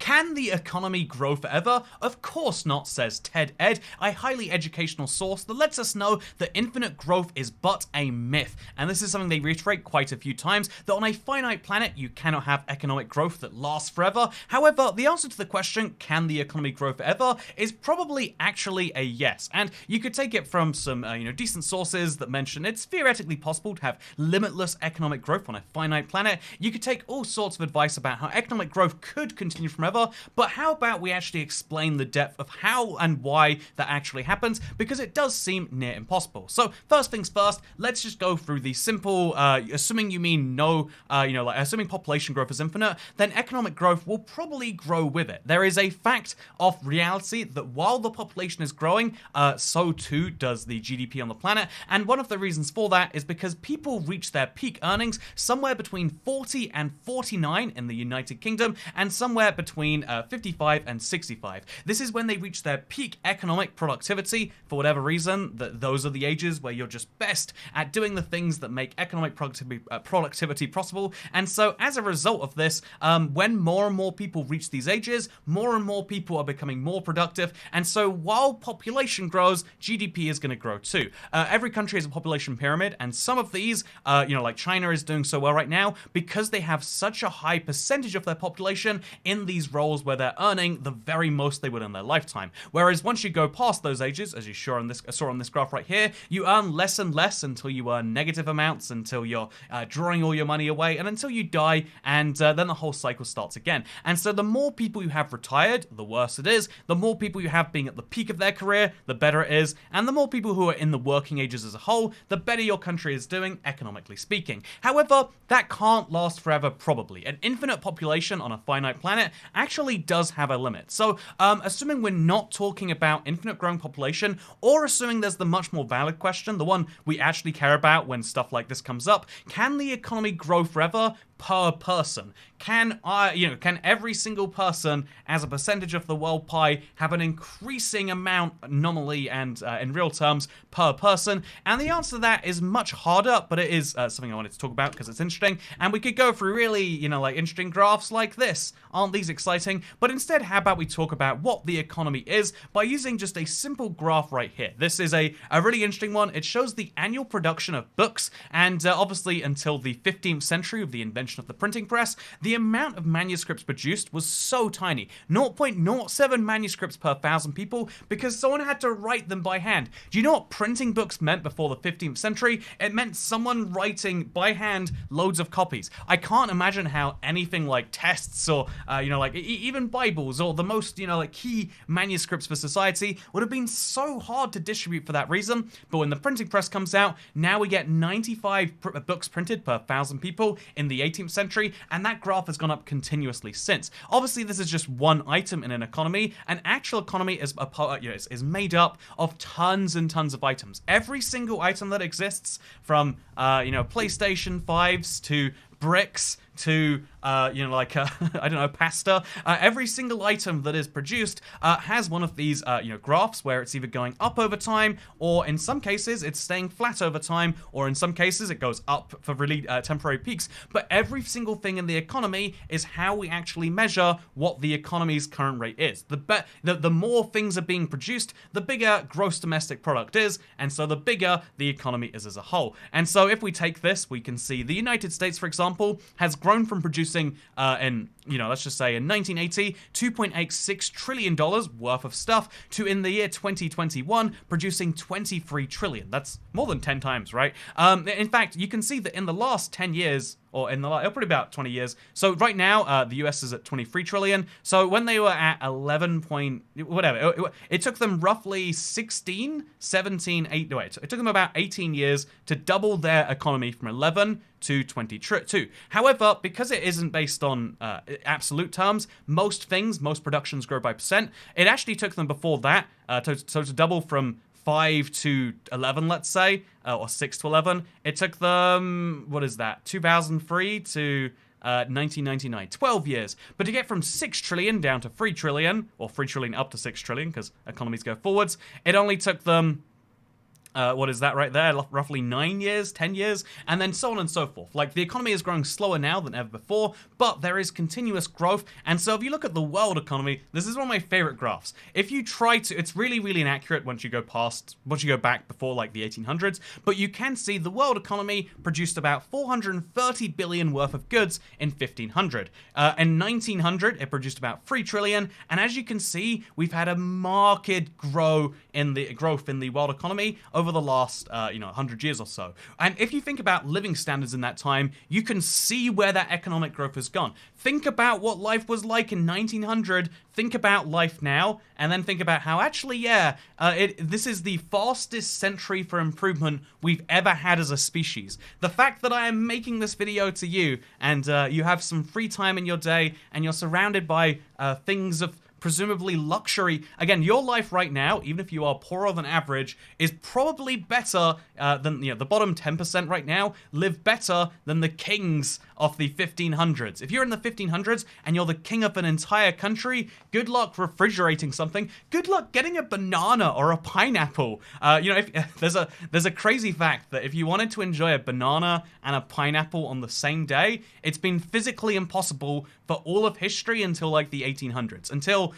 Can the economy grow forever? Of course not, says TED Ed, a highly educational source that lets us know that infinite growth is but a myth. And this is something they reiterate quite a few times, that on a finite planet you cannot have economic growth that lasts forever. However, the answer to the question, can the economy grow forever, is probably actually a yes. And you could take it from some decent sources that mention it's theoretically possible to have limitless economic growth on a finite planet. You could take all sorts of advice about how economic growth could continue forever, but how about we actually explain the depth of how and why that actually happens, because it does seem near impossible. So first things first, let's just go through the simple, assuming you mean no, assuming population growth is infinite, then economic growth will probably grow with it. There is a fact of reality that while the population is growing, so too does the GDP on the planet, and one of the reasons for that is because people reach their peak earnings somewhere between 40 and 49 in the United Kingdom, and somewhere between 55 and 65. This is when they reach their peak economic productivity. For whatever reason, those are the ages where you're just best at doing the things that make economic productivity possible. And so as a result of this, when more and more people reach these ages, more and more people are becoming more productive. And so while population grows, GDP is going to grow too. Every country has a population pyramid, and some of these, like China is doing so well right now because they have such a high percentage of their population in these roles where they're earning the very most they would in their lifetime. Whereas once you go past those ages, as you saw on this graph right here, you earn less and less until you earn negative amounts, until you're drawing all your money away, and until you die, and then the whole cycle starts again. And so the more people you have retired, the worse it is. The more people you have being at the peak of their career, the better it is. And the more people who are in the working ages as a whole, the better your country is doing, economically speaking. However, that can't last forever, probably. An infinite population on a finite planet actually does have a limit. So, assuming we're not talking about infinite growing population, or assuming there's the much more valid question, the one we actually care about when stuff like this comes up, can the economy grow forever per person? Can every single person as a percentage of the world pie have an increasing amount nominally and in real terms per person? And the answer to that is much harder, but it is something I wanted to talk about because it's interesting. And we could go through really, interesting graphs like this. Aren't these exciting? But instead, how about we talk about what the economy is by using just a simple graph right here. This is a really interesting one. It shows the annual production of books, and obviously until the 15th century with the invention of the printing press, the amount of manuscripts produced was so tiny, 0.07 manuscripts per 1,000 people, because someone had to write them by hand. Do you know what printing books meant before the 15th century? It meant someone writing by hand loads of copies. I can't imagine how anything like tests or even Bibles or the most key manuscripts for society would have been so hard to distribute for that reason. But when the printing press comes out, now we get 95 books printed per 1,000 people in the 18th century, and that graph has gone up continuously since. Obviously, this is just one item in an economy. An actual economy is is made up of tons and tons of items. Every single item that exists, from PlayStation 5s to bricks to I don't know, pasta. Every single item that is produced has one of these graphs where it's either going up over time, or in some cases it's staying flat over time, or in some cases it goes up for really temporary peaks. But every single thing in the economy is how we actually measure what the economy's current rate is. The more things are being produced, the bigger gross domestic product is, and so the bigger the economy is as a whole. And so if we take this, we can see the United States, for example, has grown from producing let's just say in 1980, $2.86 trillion worth of stuff, to in the year 2021 producing 23 trillion. That's more than 10 times, right? In fact, you can see that in the last 10 years, or in the probably about 20 years. So right now, the US is at 23 trillion. So when they were at 11 point, whatever, it took them roughly 16, 17, 8, no, wait, it took them about 18 years to double their economy from 11 to 22. However, because it isn't based on absolute terms, most productions grow by percent. It actually took them before that to double from 5 to 11, let's say, or 6 to 11. It took them, 2003 to 1999, 12 years. But to get from 6 trillion down to 3 trillion, or 3 trillion up to 6 trillion, because economies go forwards, it only took them What is that right there? Roughly 9 years, 10 years, and then so on and so forth. Like, the economy is growing slower now than ever before, but there is continuous growth. And so if you look at the world economy, this is one of my favorite graphs. If you try to, it's really, really inaccurate once you go back before like the 1800s, but you can see the world economy produced about 430 billion worth of goods in 1500. In 1900, it produced about 3 trillion. And as you can see, we've had a marked growth in the world economy over the last 100 years or so. And if you think about living standards in that time, you can see where that economic growth has gone. Think about what life was like in 1900, think about life now, and then think about how actually, this is the fastest century for improvement we've ever had as a species. The fact that I am making this video to you, and you have some free time in your day, and you're surrounded by things of presumably luxury. Again, your life right now, even if you are poorer than average, is probably better than, the bottom 10% right now live better than the kings of the 1500s. If you're in the 1500s and you're the king of an entire country, good luck refrigerating something. Good luck getting a banana or a pineapple. If there's a crazy fact that if you wanted to enjoy a banana and a pineapple on the same day, it's been physically impossible for all of history until like the 1800s. Until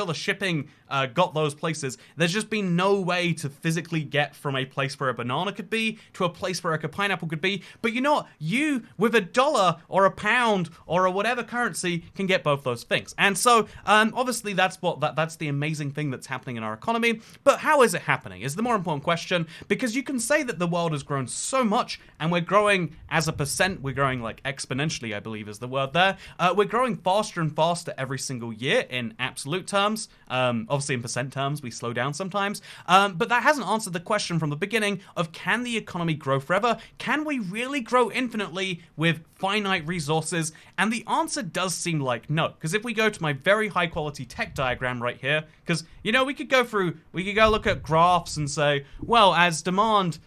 the shipping got those places, there's just been no way to physically get from a place where a banana could be to a place where a pineapple could be. But you know what? You, with a dollar or a pound or a whatever currency, can get both those things. And so, obviously, that's the amazing thing that's happening in our economy. But how is it happening is the more important question, because you can say that the world has grown so much, and we're growing as a percent, we're growing like exponentially, I believe is the word there. We're growing faster and faster every single year in absolute terms. Obviously, in percent terms, we slow down sometimes. But that hasn't answered the question from the beginning of, can the economy grow forever? Can we really grow infinitely with finite resources? And the answer does seem like no. Because if we go to my very high quality tech diagram right here, because, we could go look at graphs and say, well, as demand,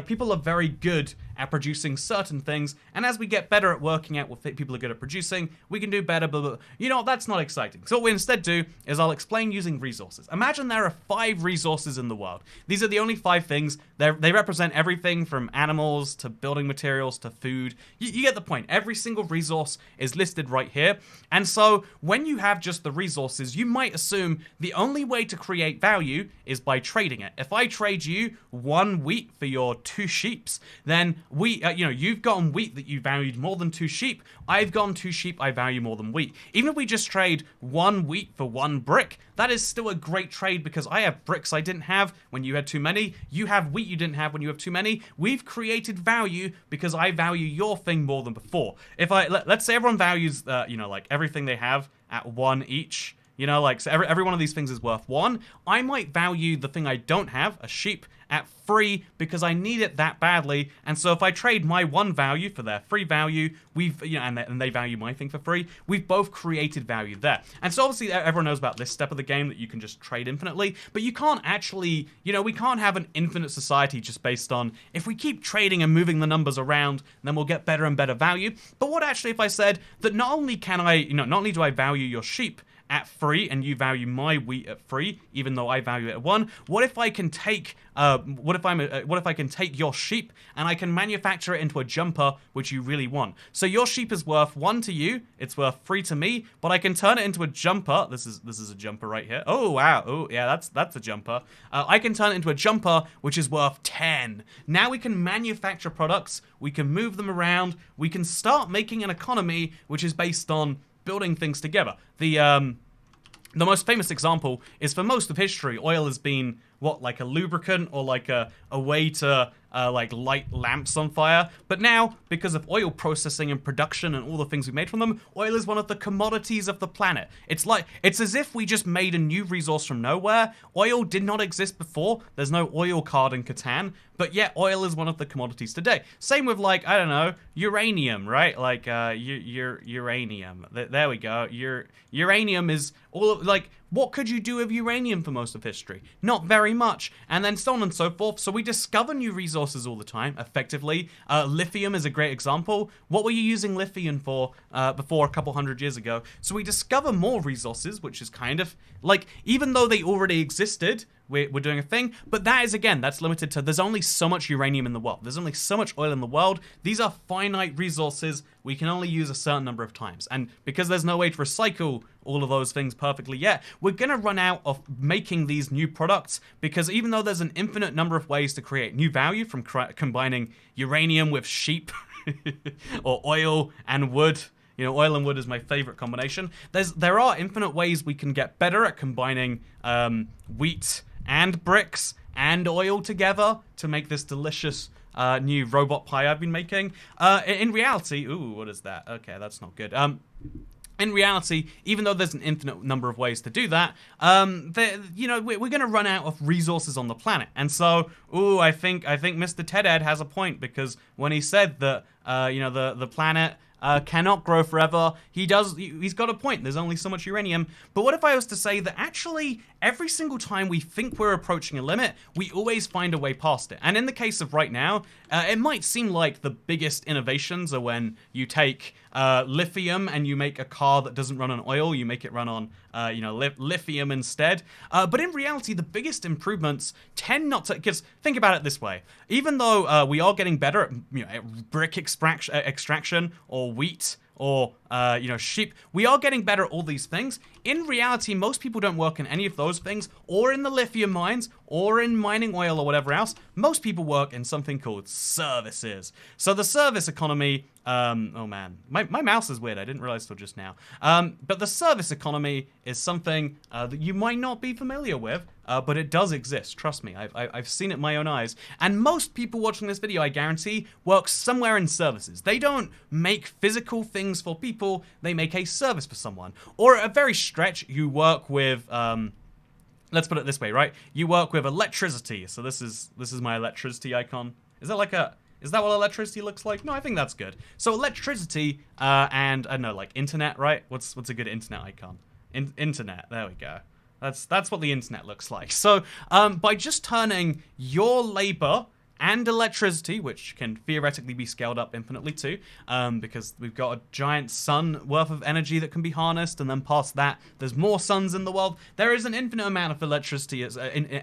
people are very good at producing certain things, and as we get better at working out what people are good at producing, we can do better, blah, blah, blah. That's not exciting. So what we instead do is I'll explain using resources. Imagine there are 5 resources in the world. These are the only 5 things. They represent everything from animals to building materials to food. You get the point. Every single resource is listed right here. And so when you have just the resources, you might assume the only way to create value is by trading it. If I trade you 1 wheat for your 2 sheeps, then you've gotten wheat that you valued more than 2 sheep. I've gotten 2 sheep I value more than wheat. Even if we just trade 1 wheat for 1 brick, that is still a great trade because I have bricks I didn't have when you had too many. You have wheat you didn't have when you have too many. We've created value because I value your thing more than before. If let's say everyone values, everything they have at 1 each. So every one of these things is worth 1. I might value the thing I don't have, a sheep, at 3 because I need it that badly. And so if I trade my 1 value for their 3 value, and they value my thing for 3, we've both created value there. And so obviously everyone knows about this step of the game, that you can just trade infinitely, but you can't actually, we can't have an infinite society just based on, if we keep trading and moving the numbers around, then we'll get better and better value. But what actually if I said that not only do I value your sheep at 3 and you value my wheat at 3, even though I value it at 1? What if I can take your sheep and I can manufacture it into a jumper which you really want? So your sheep is worth 1 to you, it's worth 3 to me, but I can turn it into a jumper. This is a jumper right here. Oh wow, oh yeah, that's a jumper. I can turn it into a jumper which is worth 10. Now we can manufacture products, we can move them around, we can start making an economy which is based on building things together. The most famous example is, for most of history, oil has been like a lubricant or like a way to light lamps on fire. But now, because of oil processing and production and all the things we made from them, oil is one of the commodities of the planet. It's as if we just made a new resource from nowhere. Oil did not exist before. There's no oil card in Catan, but yet oil is one of the commodities today. Same with uranium, right? Uranium. There we go. Uranium is all of, what could you do with uranium for most of history? Not very very much, and then so on and so forth. So we discover new resources all the time, effectively. Lithium is a great example. What were you using lithium for before a couple hundred years ago? So we discover more resources, which is kind of like, even though they already existed, we're doing a thing, but that is, again, that's limited to, there's only so much uranium in the world. There's only so much oil in the world. These are finite resources we can only use a certain number of times. And because there's no way to recycle all of those things perfectly yet, we're gonna run out of making these new products, because even though there's an infinite number of ways to create new value from combining uranium with sheep or oil and wood, you know, oil and wood is my favorite combination. There are infinite ways we can get better at combining wheat and bricks and oil together to make this delicious new robot pie I've been making. In reality, ooh, what is that? Okay, that's not good. In reality, even though there's an infinite number of ways to do that, you know, we're going to run out of resources on the planet. And so, ooh, I think Mr. Ted Ed has a point, because when he said that, you know, the planet cannot grow forever, he's got a point. There's only so much uranium. But what if I was to say that actually every single time we think we're approaching a limit, we always find a way past it? And in the case of right now, it might seem like the biggest innovations are when you take lithium and you make a car that doesn't run on oil, you make it run on you know, lithium instead. But in reality, the biggest improvements tend not to, because think about it this way. Even though we are getting better at, you know, at brick extraction or wheat or, you know, sheep, we are getting better at all these things. In reality, most people don't work in any of those things, or in the lithium mines, or in mining oil or whatever else. Most people work in something called services. So the service economy, oh man, my mouse is weird, I didn't realize till just now. But the service economy is something that you might not be familiar with, but it does exist, trust me, I've seen it in my own eyes. And most people watching this video, I guarantee, work somewhere in services. They don't make physical things for people, they make a service for someone. Or at a very stretch, you work with, let's put it this way, right? You work with electricity. So this is my electricity icon. Is that what electricity looks like? No, I think that's good. So electricity and I don't know, like internet, right? What's a good internet icon? Internet. There we go. That's what the internet looks like. So by just turning your labor and electricity, which can theoretically be scaled up infinitely too, because we've got a giant sun worth of energy that can be harnessed, and then past that, there's more suns in the world. There is an infinite amount of electricity,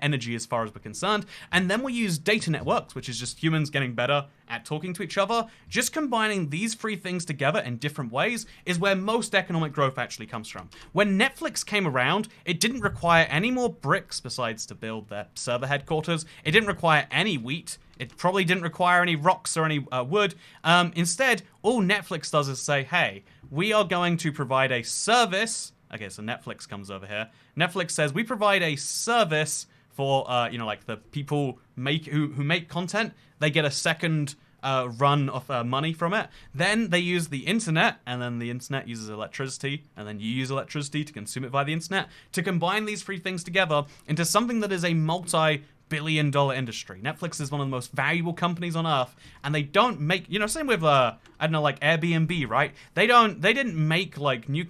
energy as far as we're concerned, and then we use data networks, which is just humans getting better at talking to each other. Just combining these three things together in different ways is where most economic growth actually comes from. When Netflix came around, it didn't require any more bricks besides to build their server headquarters. It didn't require any wheat. It probably didn't require any rocks or any wood. Instead, all Netflix does is say, hey, we are going to provide a service. Okay, so Netflix comes over here. Netflix says, we provide a service for, you know, like the people who make content. They get a second run of money from it. Then they use the internet, and then the internet uses electricity, and then you use electricity to consume it via the internet, to combine these three things together into something that is a multi-billion-dollar industry. Netflix is one of the most valuable companies on earth, and they don't make, you know, same with I don't know, like Airbnb, right? They didn't make like new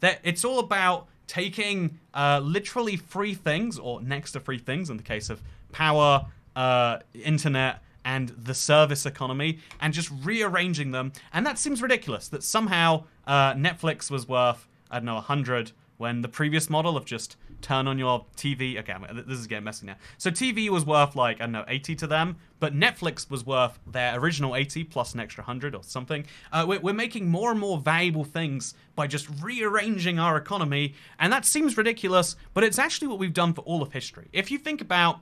it's all about taking literally free things, or next to free things in the case of power, internet, and the service economy, and just rearranging them. And that seems ridiculous, that somehow Netflix was worth, I don't know, 100, when the previous model of just turn on your TV, okay, this is getting messy now. So TV was worth like, I don't know, 80 to them, but Netflix was worth their original 80 plus an extra 100 or something. We're making more and more valuable things by just rearranging our economy, and that seems ridiculous, but it's actually what we've done for all of history. If you think about,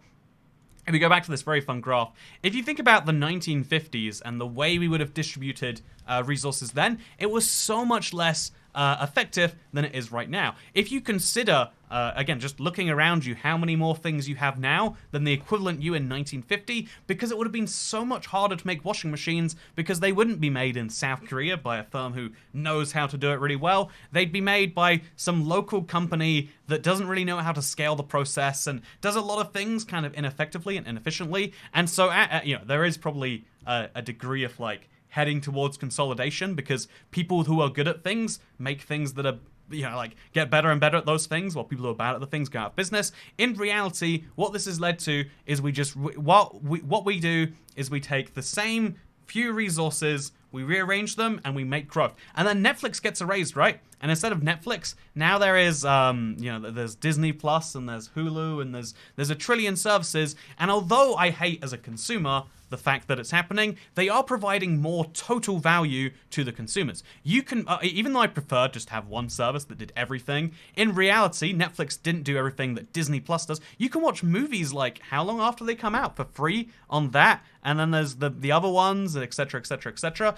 if we go back to this very fun graph, if you think about the 1950s and the way we would have distributed resources then, it was so much less effective than it is right now. If you consider, again, just looking around you, how many more things you have now than the equivalent you in 1950, because it would have been so much harder to make washing machines, because they wouldn't be made in South Korea by a firm who knows how to do it really well. They'd be made by some local company that doesn't really know how to scale the process and does a lot of things kind of ineffectively and inefficiently. And so, you know, there is probably a degree of like heading towards consolidation, because people who are good at things make things that are like get better and better at those things, while people who are bad at the things go out of business. In reality, what this has led to is what we do is we take the same few resources, we rearrange them, and we make growth. And then Netflix gets erased, right? And instead of Netflix, now there is, there's Disney Plus, and there's Hulu, and there's a trillion services. And although I hate as a consumer the fact that it's happening, they are providing more total value to the consumers. You can, even though I prefer just to have one service that did everything, in reality, Netflix didn't do everything that Disney Plus does. You can watch movies like how long after they come out for free on that, and then there's the other ones, etc., etc., etc.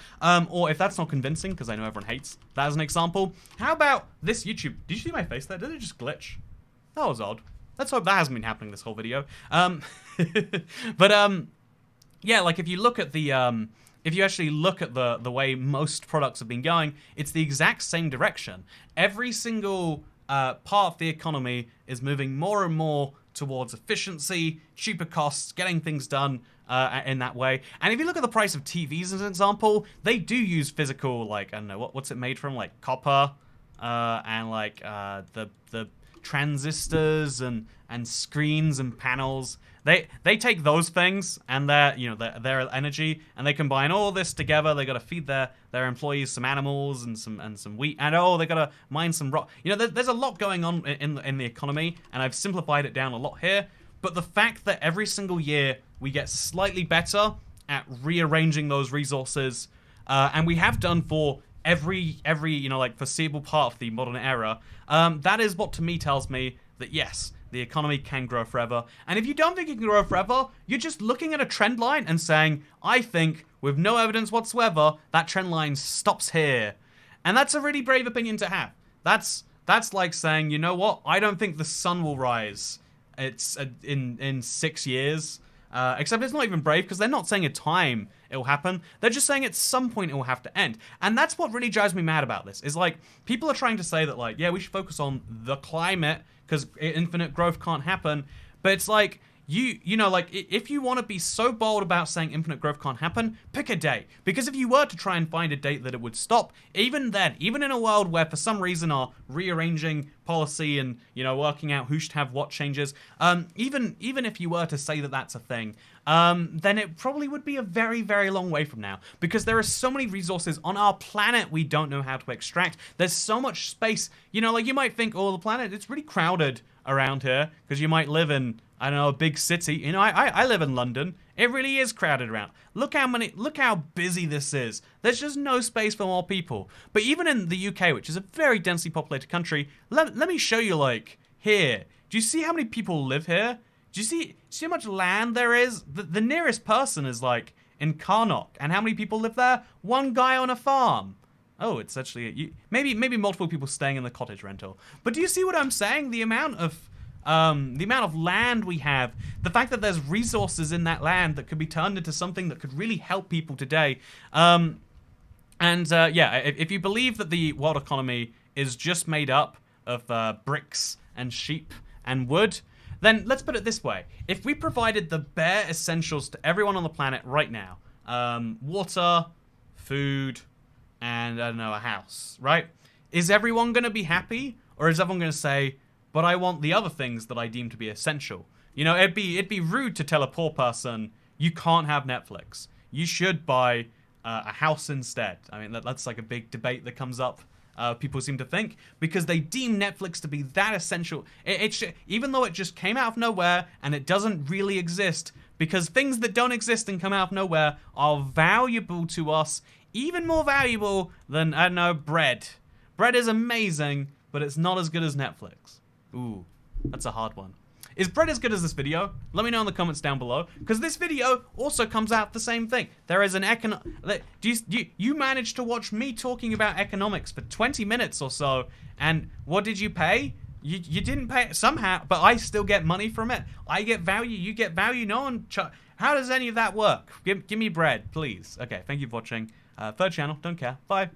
Or if that's not convincing, because I know everyone hates that as an example, how about this YouTube? Did you see my face there? Did it just glitch? That was odd. Let's hope that hasn't been happening this whole video. Yeah, like if you look at if you actually look at the way most products have been going, it's the exact same direction. Every single part of the economy is moving more and more towards efficiency, cheaper costs, getting things done in that way. And if you look at the price of TVs as an example, they do use physical, like, I don't know, what's it made from? Like copper and like the transistors and screens and panels. They take those things and their energy, and they combine all this together. They got to feed their employees some animals and some wheat, and they got to mine some rock. There's a lot going on in the economy, and I've simplified it down a lot here. But the fact that every single year we get slightly better at rearranging those resources, and we have done for every like foreseeable part of the modern era, that is what to me tells me that yes, the economy can grow forever. And if you don't think it can grow forever, you're just looking at a trend line and saying, I think, with no evidence whatsoever, that trend line stops here. And that's a really brave opinion to have. That's like saying, you know what, I don't think the sun will rise. It's in 6 years. Except it's not even brave, because they're not saying a time it will happen. They're just saying at some point it will have to end. And that's what really drives me mad about this, is like, people are trying to say that, like, yeah, we should focus on the climate because infinite growth can't happen. But it's like, like, if you want to be so bold about saying infinite growth can't happen, pick a date. Because if you were to try and find a date that it would stop, even then, even in a world where for some reason are rearranging policy and, working out who should have what changes, even if you were to say that that's a thing, then it probably would be a very, very long way from now. Because there are so many resources on our planet we don't know how to extract. There's so much space. Like you might think, oh, the planet, it's really crowded around here, because you might live in, I don't know, a big city. I live in London. It really is crowded around. Look how busy this is. There's just no space for more people. But even in the UK, which is a very densely populated country, let me show you, like, here. Do you see how many people live here? Do you see how much land there is? The nearest person is, like, in Carnock. And how many people live there? One guy on a farm. Oh, it's actually, maybe multiple people staying in the cottage rental. But do you see what I'm saying? The amount of land we have, the fact that there's resources in that land that could be turned into something that could really help people today. If you believe that the world economy is just made up of bricks and sheep and wood, then let's put it this way. If we provided the bare essentials to everyone on the planet right now, water, food, and, I don't know, a house, right? Is everyone going to be happy? Or is everyone going to say, but I want the other things that I deem to be essential? It'd be rude to tell a poor person, you can't have Netflix. You should buy a house instead. I mean, that's like a big debate that comes up. People seem to think, because they deem Netflix to be that essential. Even though it just came out of nowhere and it doesn't really exist, because things that don't exist and come out of nowhere are valuable to us, even more valuable than, I don't know, bread. Bread is amazing, but it's not as good as Netflix. Ooh, that's a hard one. Is bread as good as this video? Let me know in the comments down below, because this video also comes out the same thing. There is an you managed to watch me talking about economics for 20 minutes or so, and what did you pay? You didn't pay somehow, but I still get money from it. I get value, you get value. No one. How does any of that work? Give me bread, please. Okay, thank you for watching. Third channel, don't care. Bye.